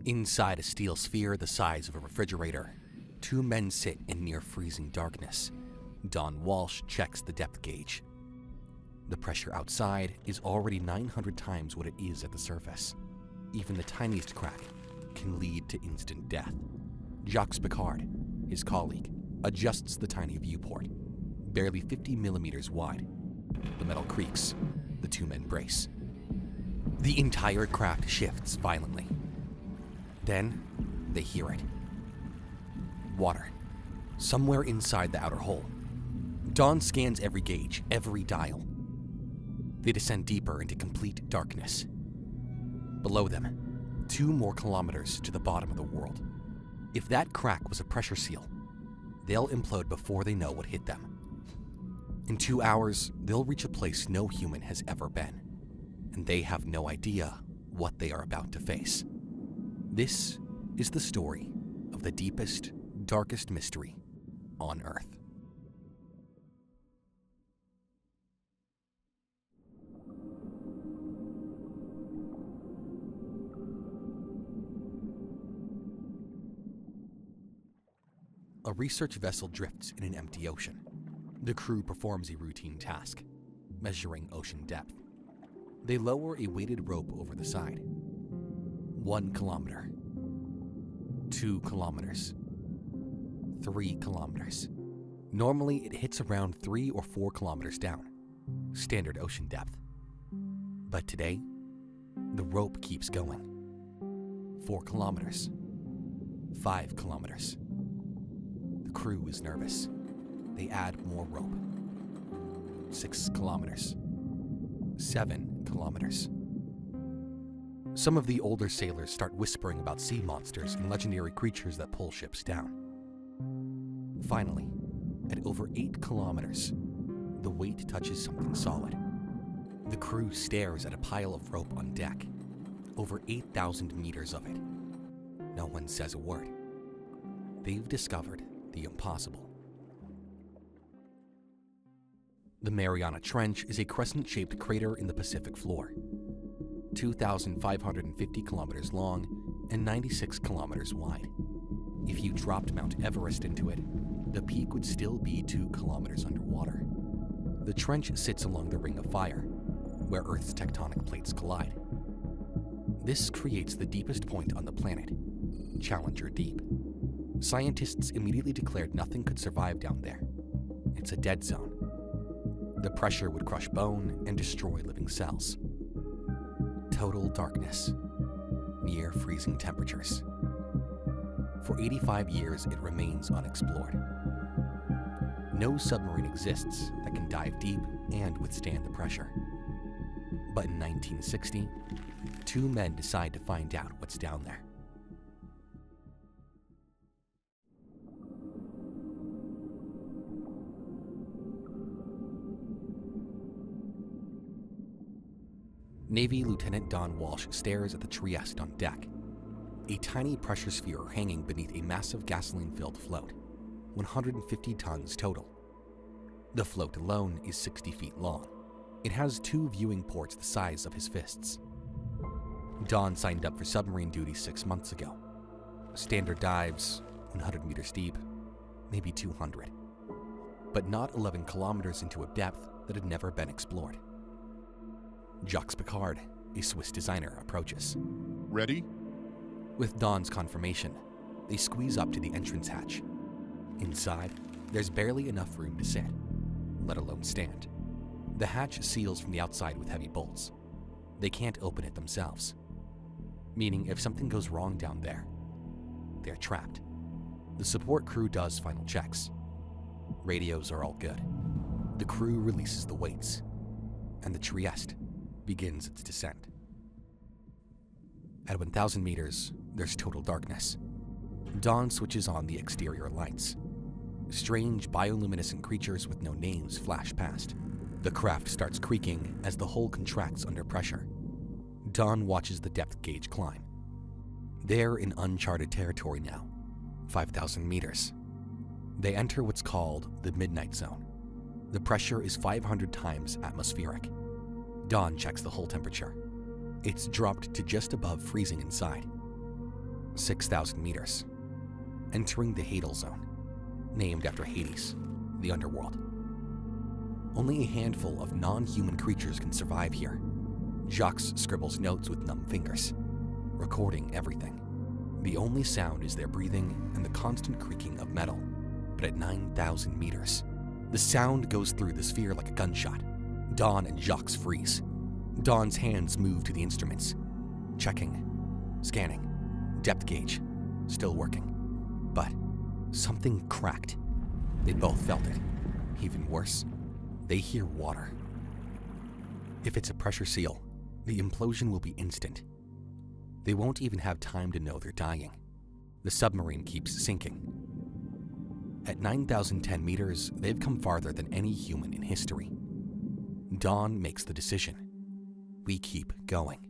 Inside a steel sphere the size of a refrigerator, two men sit in near-freezing darkness. Don Walsh checks the depth gauge. The pressure outside is already 900 times what it is at the surface. Even the tiniest crack can lead to instant death. Jacques Picard, his colleague, adjusts the tiny viewport, barely 50 millimeters wide. The metal creaks. The two men brace. The entire craft shifts violently. Then, they hear it. Water. Somewhere inside the outer hull. Don scans every gauge, every dial. They descend deeper into complete darkness. Below them, 2 more kilometers to the bottom of the world. If that crack was a pressure seal, they'll implode before they know what hit them. In 2 hours, they'll reach a place no human has ever been, and they have no idea what they are about to face. This is the story of the deepest, darkest mystery on Earth. A research vessel drifts in an empty ocean. The crew performs a routine task, measuring ocean depth. They lower a weighted rope over the side. 1 kilometer. 2 kilometers. 3 kilometers. Normally, it hits around 3 or 4 kilometers down, standard ocean depth. But today, the rope keeps going. 4 kilometers. 5 kilometers. The crew is nervous. They add more rope. 6 kilometers. 7 kilometers. Some of the older sailors start whispering about sea monsters and legendary creatures that pull ships down. Finally, at over 8 kilometers, the weight touches something solid. The crew stares at a pile of rope on deck, over 8,000 meters of it. No one says a word. They've discovered the impossible. The Mariana Trench is a crescent-shaped crater in the Pacific floor, 2,550 kilometers long and 96 kilometers wide. If you dropped Mount Everest into it, the peak would still be 2 kilometers underwater. The trench sits along the Ring of Fire, where Earth's tectonic plates collide. This creates the deepest point on the planet, Challenger Deep. Scientists immediately declared nothing could survive down there. It's a dead zone. The pressure would crush bone and destroy living cells. Total darkness, near freezing temperatures. For 85 years, it remains unexplored. No submarine exists that can dive deep and withstand the pressure. But in 1960, 2 men decide to find out what's down there. Navy Lieutenant Don Walsh stares at the Trieste on deck, a tiny pressure sphere hanging beneath a massive gasoline-filled float, 150 tons total. The float alone is 60 feet long. It has 2 viewing ports the size of his fists. Don signed up for submarine duty 6 months ago. Standard dives, 100 meters deep, maybe 200. But not 11 kilometers into a depth that had never been explored. Jacques Picard, a Swiss designer, approaches. Ready? With Don's confirmation, they squeeze up to the entrance hatch. Inside, there's barely enough room to sit, let alone stand. The hatch seals from the outside with heavy bolts. They can't open it themselves, meaning if something goes wrong down there, they're trapped. The support crew does final checks. Radios are all good. The crew releases the weights, and the Trieste begins its descent. At 1,000 meters, there's total darkness. Don switches on the exterior lights. Strange bioluminescent creatures with no names flash past. The craft starts creaking as the hull contracts under pressure. Don watches the depth gauge climb. They're in uncharted territory now, 5,000 meters. They enter what's called the Midnight Zone. The pressure is 500 times atmospheric. Don checks the hull temperature. It's dropped to just above freezing inside. 6,000 meters, entering the Hadal Zone, named after Hades, the underworld. Only a handful of non-human creatures can survive here. Jacques scribbles notes with numb fingers, recording everything. The only sound is their breathing and the constant creaking of metal. But at 9,000 meters, the sound goes through the sphere like a gunshot. Dawn and Jacques freeze. Dawn's hands move to the instruments, checking, scanning, depth gauge, still working. But something cracked. They both felt it. Even worse, they hear water. If it's a pressure seal, the implosion will be instant. They won't even have time to know they're dying. The submarine keeps sinking. At 9,010 meters, they've come farther than any human in history. Dawn makes the decision. We keep going.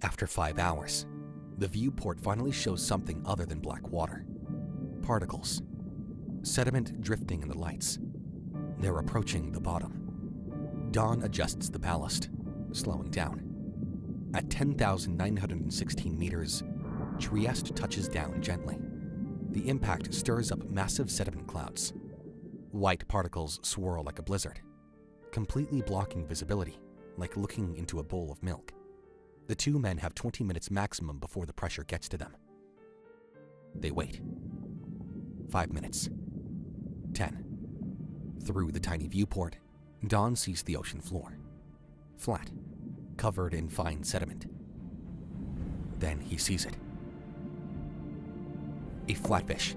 After 5 hours, the viewport finally shows something other than black water. Particles. Sediment drifting in the lights. They're approaching the bottom. Dawn adjusts the ballast, slowing down. At 10,916 meters, Trieste touches down gently. The impact stirs up massive sediment clouds. White particles swirl like a blizzard, completely blocking visibility, like looking into a bowl of milk. The two men have 20 minutes maximum before the pressure gets to them. They wait. 5 minutes. 10. Through the tiny viewport, Dawn sees the ocean floor. Flat, covered in fine sediment. Then he sees it. A flatfish,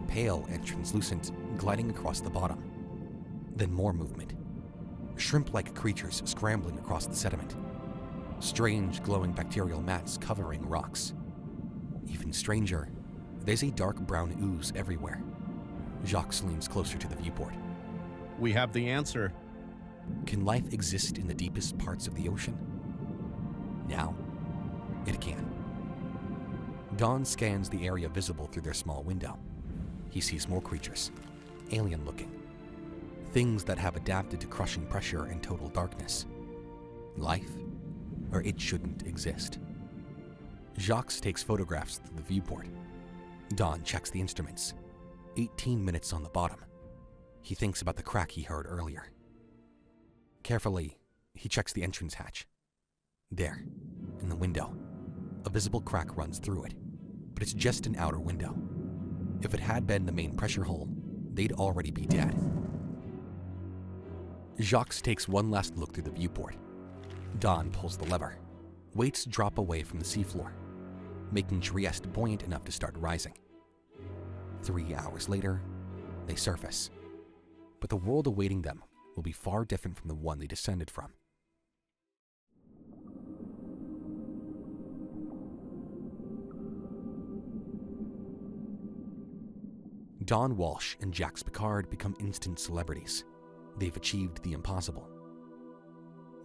pale and translucent, gliding across the bottom. Then more movement. Shrimp-like creatures scrambling across the sediment. Strange glowing bacterial mats covering rocks. Even stranger, there's a dark brown ooze everywhere. Jacques leans closer to the viewport. We have the answer. Can life exist in the deepest parts of the ocean? Now, it can. Dawn scans the area visible through their small window. He sees more creatures, alien-looking. Things that have adapted to crushing pressure and total darkness. Life, or it shouldn't exist. Jacques takes photographs through the viewport. Dawn checks the instruments. 18 minutes on the bottom. He thinks about the crack he heard earlier. Carefully, he checks the entrance hatch. There, in the window, a visible crack runs through it, but it's just an outer window. If it had been the main pressure hole, they'd already be dead. Jacques takes one last look through the viewport. Dawn pulls the lever. Weights drop away from the seafloor, making Trieste buoyant enough to start rising. 3 hours later, they surface. But the world awaiting them will be far different from the one they descended from. Dawn Walsh and Jacques Picard become instant celebrities. They've achieved the impossible.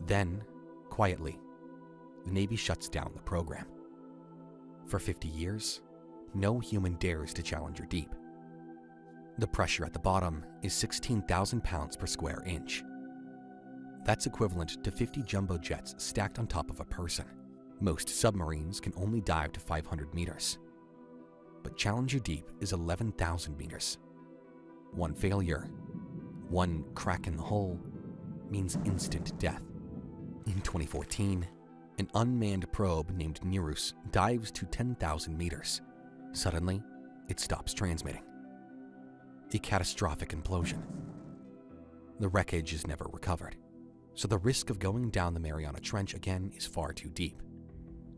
Then, quietly, the Navy shuts down the program. For 50 years, no human dares to challenge your deep. The pressure at the bottom is 16,000 pounds per square inch. That's equivalent to 50 jumbo jets stacked on top of a person. Most submarines can only dive to 500 meters. But Challenger Deep is 11,000 meters. One failure, one crack in the hull, means instant death. In 2014, an unmanned probe named Nereus dives to 10,000 meters. Suddenly, it stops transmitting. A catastrophic implosion. The wreckage is never recovered, so the risk of going down the Mariana Trench again is far too deep.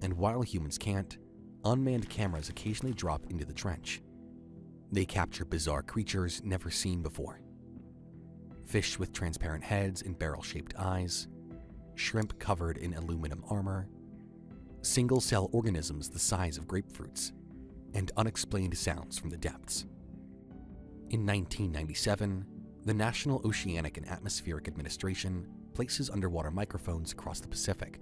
And while humans can't, unmanned cameras occasionally drop into the trench. They capture bizarre creatures never seen before. Fish with transparent heads and barrel-shaped eyes, shrimp covered in aluminum armor, single-cell organisms the size of grapefruits, and unexplained sounds from the depths. In 1997, the National Oceanic and Atmospheric Administration places underwater microphones across the Pacific.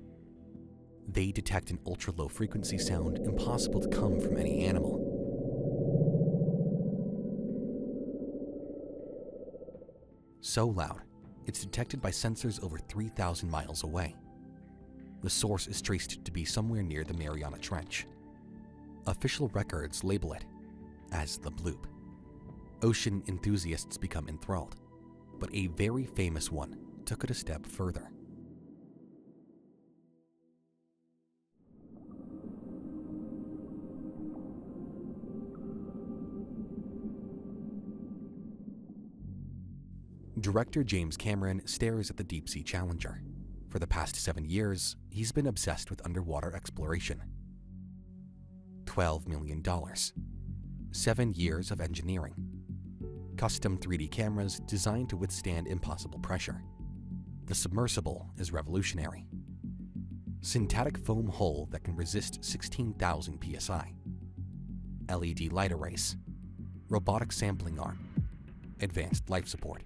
They detect an ultra-low frequency sound impossible to come from any animal. So loud It's detected by sensors over 3,000 miles away. The source is traced to be somewhere near the Mariana Trench. Official records label it as the bloop. Ocean enthusiasts become enthralled, but a very famous one took it a step further. Director James Cameron stares at the Deep-Sea Challenger. For the past 7 years, he's been obsessed with underwater exploration. $12 million. 7 years of engineering. Custom 3D cameras designed to withstand impossible pressure. The submersible is revolutionary. Synthetic foam hull that can resist 16,000 psi. LED light arrays. Robotic sampling arm. Advanced life support.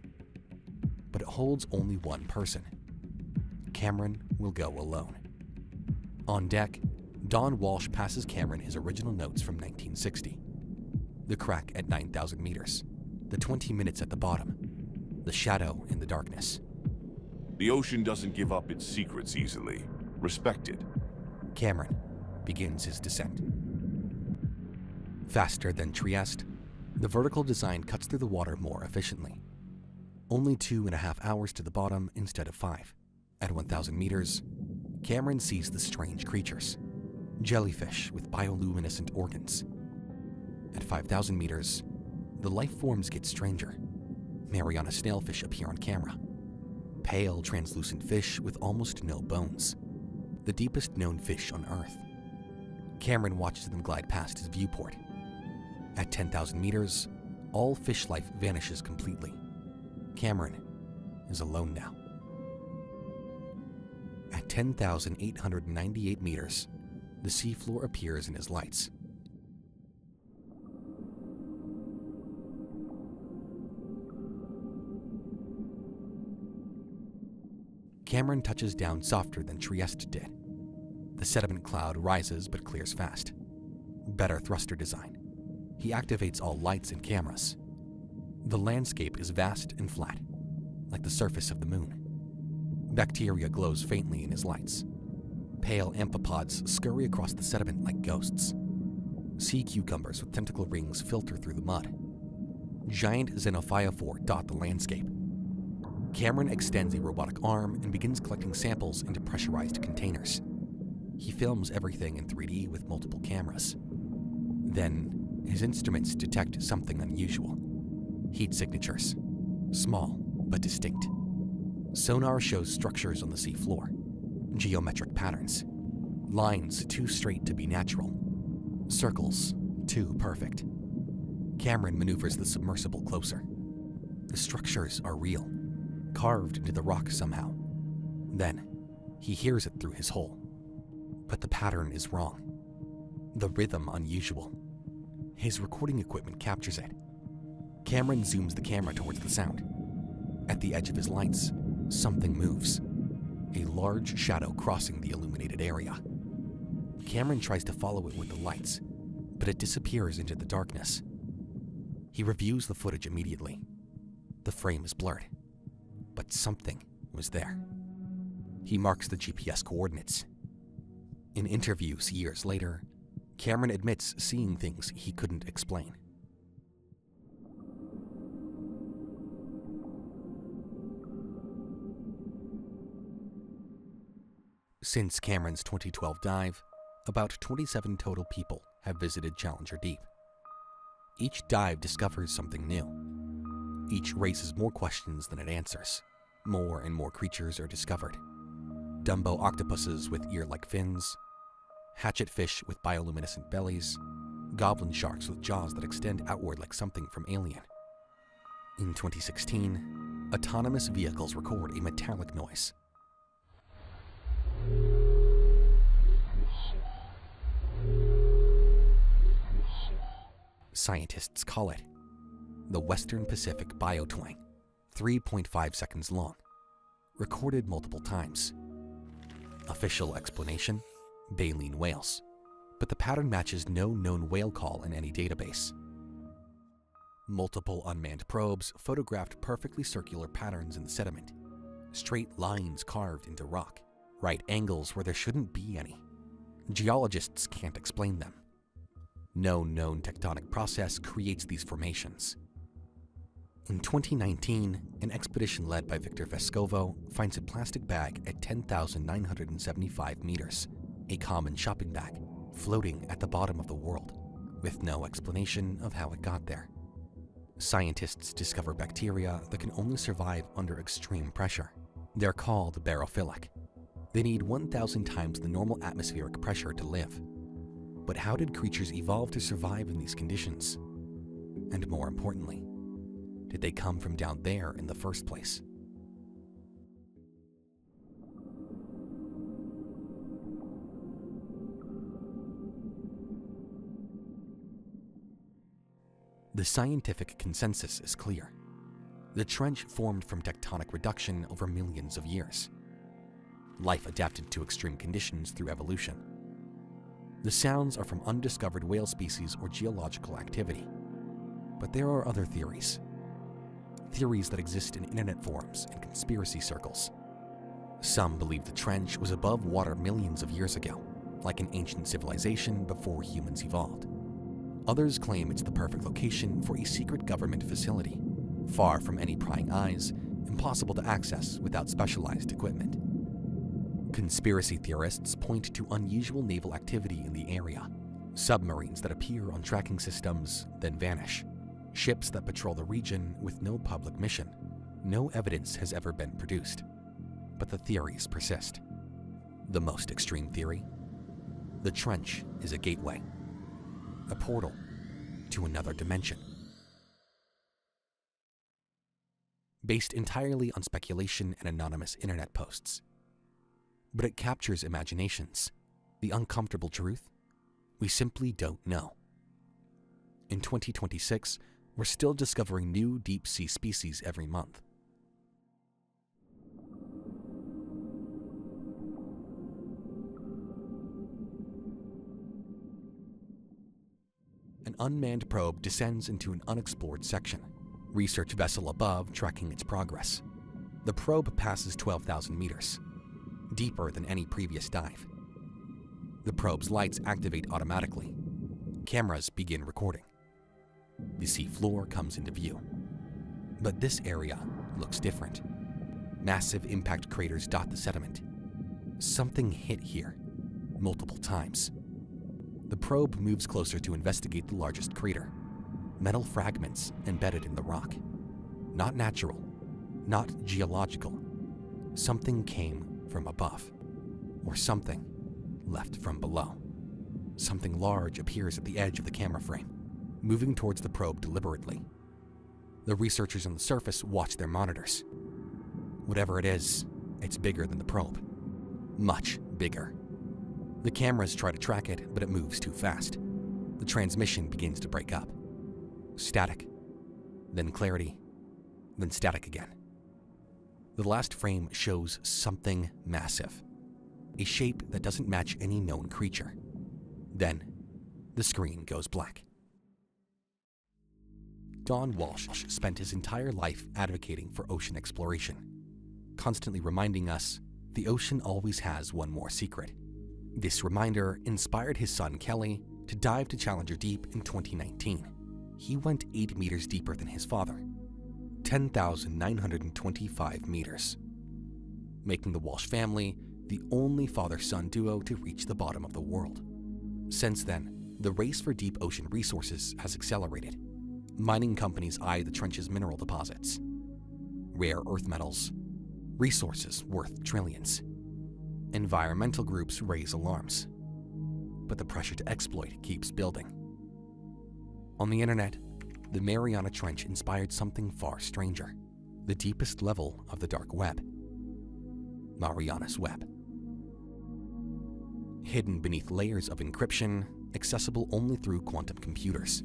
But it holds only one person. Cameron will go alone. On deck, Don Walsh passes Cameron his original notes from 1960. The crack at 9,000 meters. The 20 minutes at the bottom. The shadow in the darkness. The ocean doesn't give up its secrets easily. Respect it. Cameron begins his descent. Faster than Trieste, the vertical design cuts through the water more efficiently. Only 2.5 hours to the bottom instead of 5. At 1,000 meters, Cameron sees the strange creatures. Jellyfish with bioluminescent organs. At 5,000 meters, the life forms get stranger. Mariana snailfish appear on camera. Pale, translucent fish with almost no bones. The deepest known fish on Earth. Cameron watches them glide past his viewport. At 10,000 meters, all fish life vanishes completely. Cameron is alone now. At 10,898 meters, the seafloor appears in his lights. Cameron touches down softer than Trieste did. The sediment cloud rises but clears fast. Better thruster design. He activates all lights and cameras. The landscape is vast and flat, like the surface of the moon. Bacteria glows faintly in his lights. Pale amphipods scurry across the sediment like ghosts. Sea cucumbers with tentacle rings filter through the mud. Giant xenophyophore dot the landscape. Cameron extends a robotic arm and begins collecting samples into pressurized containers. He films everything in 3D with multiple cameras. Then, his instruments detect something unusual. Heat signatures. Small, but distinct. Sonar shows structures on the sea floor. Geometric patterns. Lines too straight to be natural. Circles too perfect. Cameron maneuvers the submersible closer. The structures are real, carved into the rock somehow. Then, he hears it through his hole. But the pattern is wrong. The rhythm unusual. His recording equipment captures it. Cameron zooms the camera towards the sound. At the edge of his lights, something moves. A large shadow crossing the illuminated area. Cameron tries to follow it with the lights, but it disappears into the darkness. He reviews the footage immediately. The frame is blurred, but something was there. He marks the GPS coordinates. In interviews years later, Cameron admits seeing things he couldn't explain. Since Cameron's 2012 dive, about 27 total people have visited Challenger Deep. Each dive discovers something new. Each raises more questions than it answers. More and more creatures are discovered. Dumbo octopuses with ear-like fins, hatchetfish with bioluminescent bellies, goblin sharks with jaws that extend outward like something from Alien. In 2016, autonomous vehicles record a metallic noise. Scientists call it the Western Pacific Biotwang, 3.5 seconds long, recorded multiple times. Official explanation: baleen whales, but the pattern matches no known whale call in any database. Multiple unmanned probes photographed perfectly circular patterns in the sediment, straight lines carved into rock, right angles where there shouldn't be any. Geologists can't explain them. No known tectonic process creates these formations. In 2019, an expedition led by Victor Vescovo finds a plastic bag at 10,975 meters, a common shopping bag, floating at the bottom of the world, with no explanation of how it got there. Scientists discover bacteria that can only survive under extreme pressure. They're called barophilic. They need 1,000 times the normal atmospheric pressure to live. But how did creatures evolve to survive in these conditions? And more importantly, did they come from down there in the first place? The scientific consensus is clear. The trench formed from tectonic reduction over millions of years. Life adapted to extreme conditions through evolution. The sounds are from undiscovered whale species or geological activity. But there are other theories. Theories that exist in internet forums and conspiracy circles. Some believe the trench was above water millions of years ago, like an ancient civilization before humans evolved. Others claim it's the perfect location for a secret government facility, far from any prying eyes, impossible to access without specialized equipment. Conspiracy theorists point to unusual naval activity in the area, submarines that appear on tracking systems, then vanish, ships that patrol the region with no public mission. No evidence has ever been produced, but the theories persist. The most extreme theory? The trench is a gateway, a portal to another dimension. Based entirely on speculation and anonymous internet posts. But it captures imaginations. The uncomfortable truth? We simply don't know. In 2026, we're still discovering new deep-sea species every month. An unmanned probe descends into an unexplored section. Research vessel above tracking its progress. The probe passes 12,000 meters, deeper than any previous dive. The probe's lights activate automatically. Cameras begin recording. The sea floor comes into view. But this area looks different. Massive impact craters dot the sediment. Something hit here, multiple times. The probe moves closer to investigate the largest crater. Metal fragments embedded in the rock. Not natural, not geological. Something came from above, or something left from below. Something large appears at the edge of the camera frame, moving towards the probe deliberately. The researchers on the surface watch their monitors. Whatever it is, it's bigger than the probe. Much bigger. The cameras try to track it, but it moves too fast. The transmission begins to break up. Static, then clarity, then static again. The last frame shows something massive, a shape that doesn't match any known creature. Then, the screen goes black. Don Walsh spent his entire life advocating for ocean exploration, constantly reminding us the ocean always has one more secret. This reminder inspired his son Kelly to dive to Challenger Deep in 2019. He went 8 meters deeper than his father, 10,925 meters, making the Walsh family the only father-son duo to reach the bottom of the world. Since then, the race for deep ocean resources has accelerated. Mining companies eye the trench's mineral deposits, rare earth metals, resources worth trillions. Environmental groups raise alarms, but the pressure to exploit keeps building. On the internet, the Mariana Trench inspired something far stranger, the deepest level of the dark web, Mariana's Web. Hidden beneath layers of encryption, accessible only through quantum computers.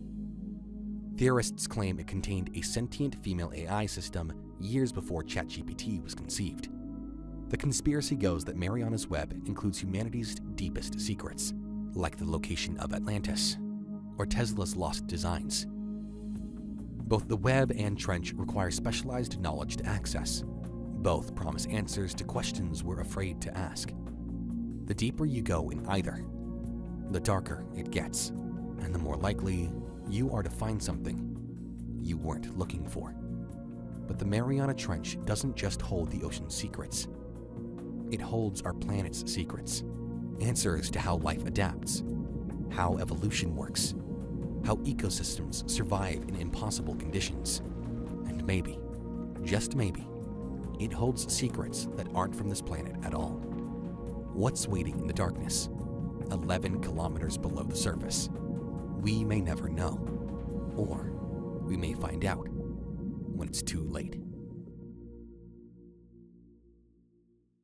Theorists claim it contained a sentient female AI system years before ChatGPT was conceived. The conspiracy goes that Mariana's Web includes humanity's deepest secrets, like the location of Atlantis, or Tesla's lost designs. Both the web and trench require specialized knowledge to access, Both promise answers to questions we're afraid to ask. The deeper you go in either, the darker it gets, and the more likely you are to find something you weren't looking for. But the Mariana Trench doesn't just hold the ocean's secrets. It holds our planet's secrets. Answers to how life adapts, how evolution works, how ecosystems survive in impossible conditions. And maybe, just maybe, it holds secrets that aren't from this planet at all. What's waiting in the darkness, 11 kilometers below the surface? We may never know, or we may find out when it's too late.